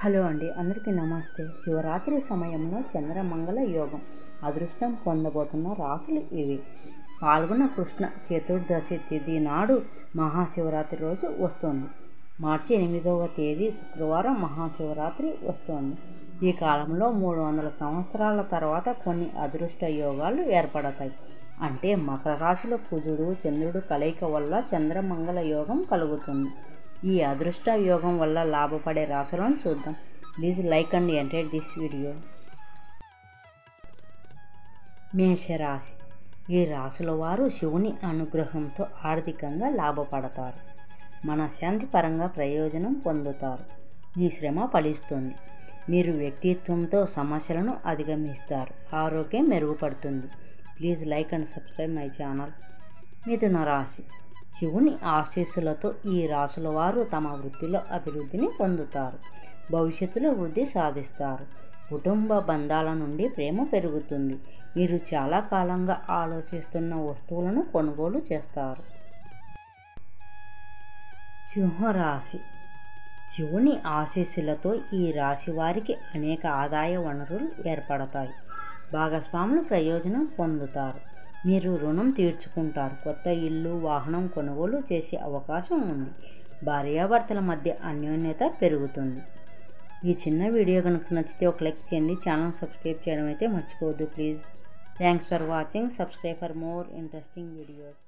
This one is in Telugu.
హలో అండి, అందరికీ నమస్తే. శివరాత్రి సమయంలో చంద్రమంగళ యోగం అదృష్టం పొందబోతున్న రాసులు ఇవి. పాల్గొన్న కృష్ణ చతుర్దశి తిథి నాడు మహాశివరాత్రి రోజు వస్తుంది. మార్చి 8వ తేదీ శుక్రవారం మహాశివరాత్రి వస్తోంది. ఈ కాలంలో 300 సంవత్సరాల తర్వాత కొన్ని అదృష్ట యోగాలు ఏర్పడతాయి. అంటే మకర రాశిలో కుజుడు చంద్రుడు కలయిక వల్ల చంద్రమంగళ యోగం కలుగుతుంది. ఈ అదృష్ట యోగం వల్ల లాభపడే రాశులను చూద్దాం. Please like and enter this video. మేషరాశి. ఈ రాశుల వారు శివుని అనుగ్రహంతో ఆర్థికంగా లాభపడతారు. మనశ్శాంతి పరంగా ప్రయోజనం పొందుతారు. మీ శ్రమ ఫలిస్తుంది. మీరు వ్యక్తిత్వంతో సమస్యలను అధిగమిస్తారు. ఆరోగ్యం మెరుగుపడుతుంది. Please like and subscribe my channel. మిథున రాశి. శివుని ఆశీస్సులతో ఈ రాశుల వారు తమ వృత్తిలో అభివృద్ధిని పొందుతారు. భవిష్యత్తులో వృద్ధి సాధిస్తారు. కుటుంబ బంధాల నుండి ప్రేమ పెరుగుతుంది. మీరు చాలా కాలంగా ఆలోచిస్తున్న వస్తువులను కొనుగోలు చేస్తారు. సింహరాశి. శివుని ఆశీస్సులతో ఈ రాశి వారికి అనేక ఆదాయ వనరులు ఏర్పడతాయి. భాగస్వాములు ప్రయోజనం పొందుతారు. మీరు రుణం తీర్చుకుంటారు. కొత్త ఇల్లు, వాహనం కొనుగోలు చేసే అవకాశం ఉంది. భార్యాభర్తల మధ్య అన్యోన్యత పెరుగుతుంది. ఈ చిన్న వీడియో కనుక నచ్చితే ఒక లైక్ చేయండి. ఛానల్ సబ్స్క్రైబ్ చేయడం అయితే మర్చిపోవద్దు please. Thanks for watching. Subscribe for more interesting videos.